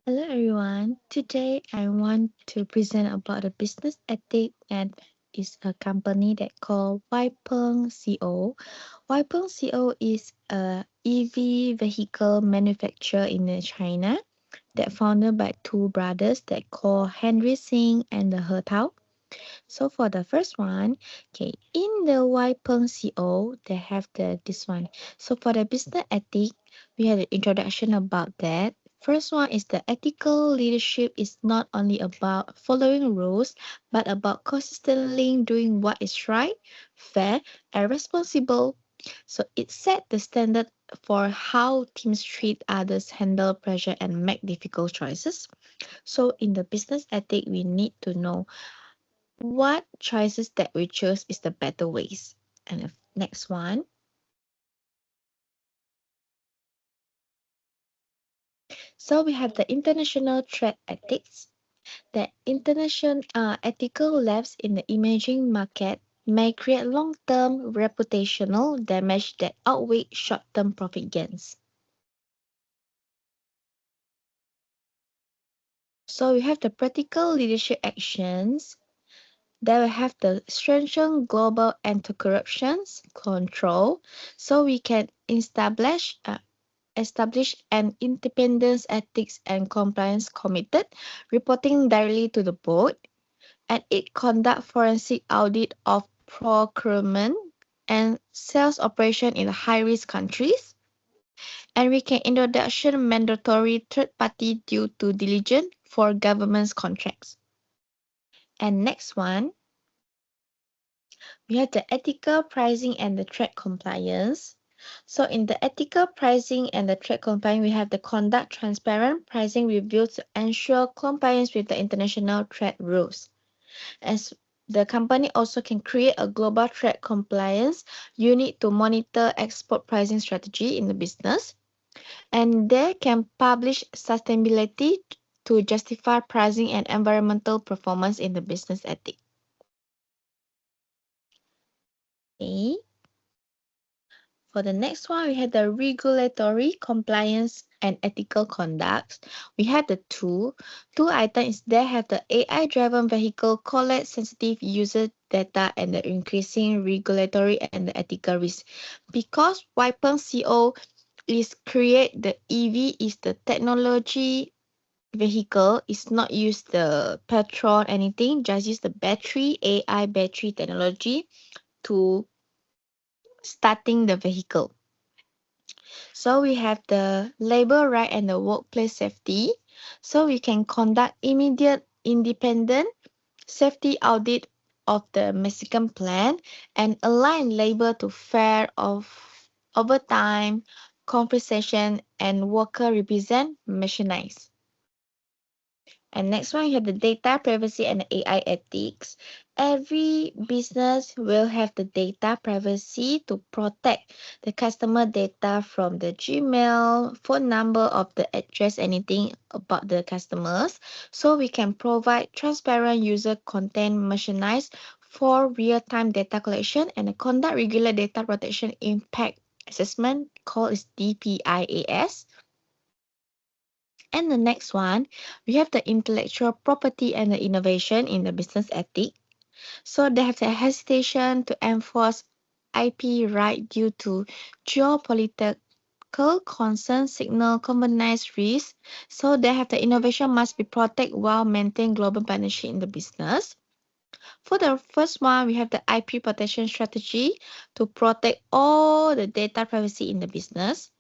Hello everyone. Today I want to present about a business ethic and is a company that called Waipeng CO. Waipeng CO is a EV vehicle manufacturer in China that founded by two brothers that call Henry Singh and the He Tao. So for the first one, okay, in the Waipeng CO, they have this one. So for the business ethic, we had an introduction about that. First one is the ethical leadership is not only about following rules, but about consistently doing what is right, fair, and responsible. So it set the standard for how teams treat others, handle pressure, and make difficult choices. So in the business ethic, we need to know what choices that we choose is the better ways. And the next one. So we have the international trade ethics. The international ethical lapse in the emerging market may create long-term reputational damage that outweigh short-term profit gains. So we have the practical leadership actions that will have the strengthen global anti-corruption control so we can establish an independent ethics and compliance committee reporting directly to the board, and it conduct forensic audit of procurement and sales operation in high-risk countries. And we can introduction mandatory third-party due to diligence for government's contracts. And next one, we have the ethical pricing and the trade compliance. So in the ethical pricing and the trade compliance, we have the conduct transparent pricing reviews to ensure compliance with the international trade rules. As the company also can create a global trade compliance unit to monitor export pricing strategy in the business. And they can publish sustainability to justify pricing and environmental performance in the business ethic. Okay. For the next one, we have the regulatory compliance and ethical conduct. We have the two items. They have the AI-driven vehicle collect sensitive user data and the increasing regulatory and the ethical risk. Because Weapon CO is create the EV is the technology vehicle is not use the petrol anything, just use the battery AI battery technology to starting the vehicle. So we have the labor right and the workplace safety. So we can conduct immediate independent safety audit of the Mexican plant and align labor to fair of overtime, compensation, and worker represent machinize. And next one, you have the data privacy and AI ethics. Every business will have the data privacy to protect the customer data from the Gmail, phone number of the address, anything about the customers. So we can provide transparent user content machinized for real-time data collection and conduct regular data protection impact assessment called is DPIAS. And the next one, we have the intellectual property and the innovation in the business ethic. So they have the hesitation to enforce IP right due to geopolitical concerns, signal compromise risk. So they have the innovation must be protected while maintaining global partnership in the business. For the first one, we have the IP protection strategy to protect all the data privacy in the business.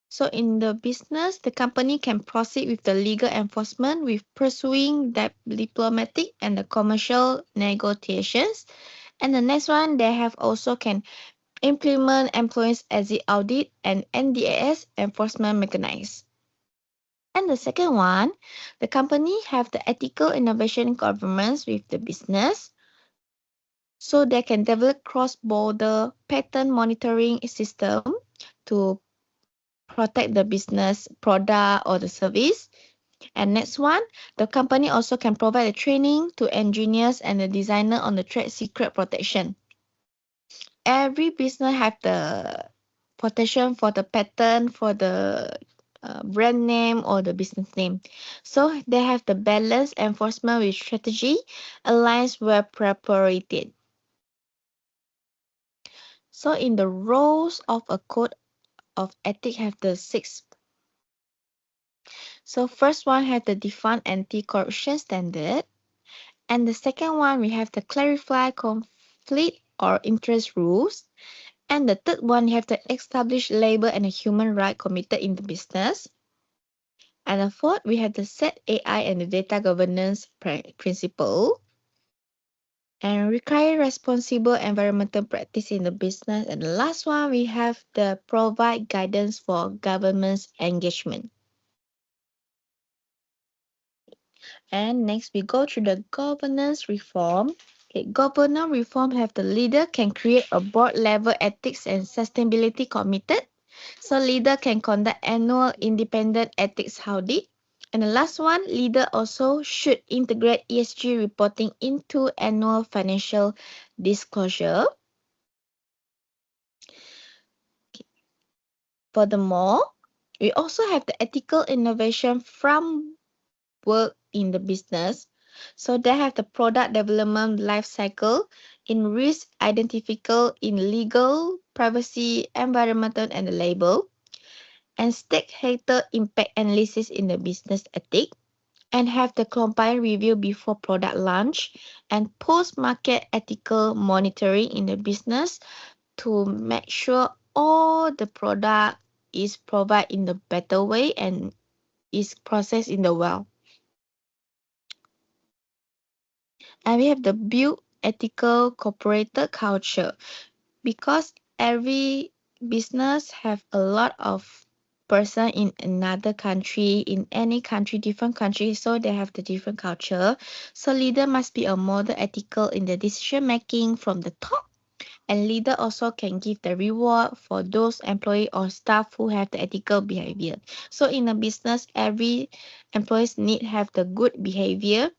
So in the business, the company can proceed with the legal enforcement with pursuing the diplomatic and the commercial negotiations. And the next one, they have also can implement employees exit audit and NDAS enforcement mechanism. And the second one, the company have the ethical innovation governance with the business. So they can develop cross-border pattern monitoring system to protect the business product or the service. And next one, the company also can provide a training to engineers and the designer on the trade secret protection. Every business have the protection for the patent, for the brand name or the business name. So they have the balance enforcement with strategy, aligns where appropriate. So in the roles of a code of ethics have the six. So first one have the define anti-corruption standard. And the second one, we have the clarify conflict or interest rules. And the third one, you have the establish labor and a human right committed in the business. And the fourth, we have the set AI and the data governance principle. And require responsible environmental practice in the business. And the last one, we have the provide guidance for government's engagement. And next, we go through the governance reform. Okay, governance reform have the leader can create a board level ethics and sustainability committee. So leader can conduct annual independent ethics audit. And the last one, leader also should integrate ESG reporting into annual financial disclosure. Furthermore, we also have the ethical innovation from work in the business. So they have the product development life cycle in risk identification in legal, privacy, environmental, and the label, and stakeholder impact analysis in the business ethic, and have the compliance review before product launch, and post-market ethical monitoring in the business to make sure all the product is provided in the better way and is processed in the well. And we have the build ethical corporate culture because every business have a lot of person in another country, in any country, different countries, so they have the different culture. So leader must be a model ethical in the decision making from the top, and leader also can give the reward for those employee or staff who have the ethical behavior. So in a business, every employees need have the good behavior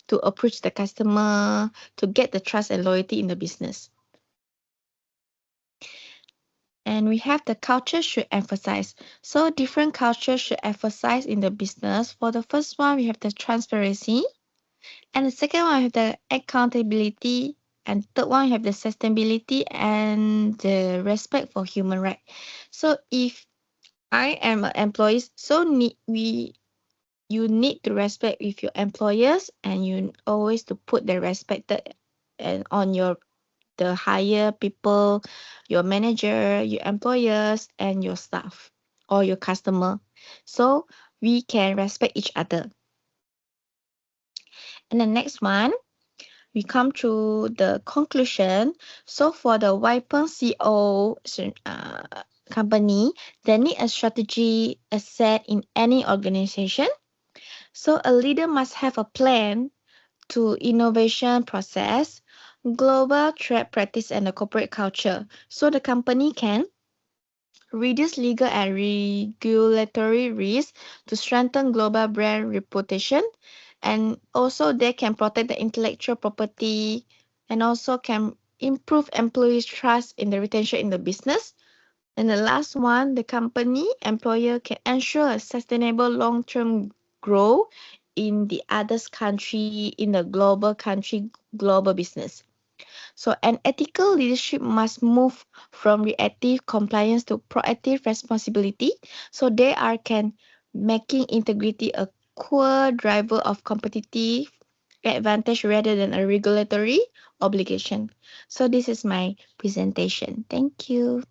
to approach the customer, to get the trust and loyalty in the business. And we have the culture should emphasize. So different cultures should emphasize in the business. For the first one, we have the transparency. And the second one, we have the accountability. And third one, we have the sustainability and the respect for human rights. So if I am an employee, so you need to respect with your employers, and you always to put the respected and on your the higher people, your manager, your employers, and your staff or your customer. So we can respect each other. And the next one, we come to the conclusion. So for the Weapon CO company, they need a strategy asset in any organization. So a leader must have a plan to innovation process, global trade practice, and the corporate culture. So the company can reduce legal and regulatory risk to strengthen global brand reputation, and also they can protect the intellectual property, and also can improve employees' trust in the retention in the business. And the last one, the company employer can ensure a sustainable long-term growth in the others country, in the global country, global business. So an ethical leadership must move from reactive compliance to proactive responsibility. So they are can making integrity a core driver of competitive advantage rather than a regulatory obligation. So this is my presentation. Thank you.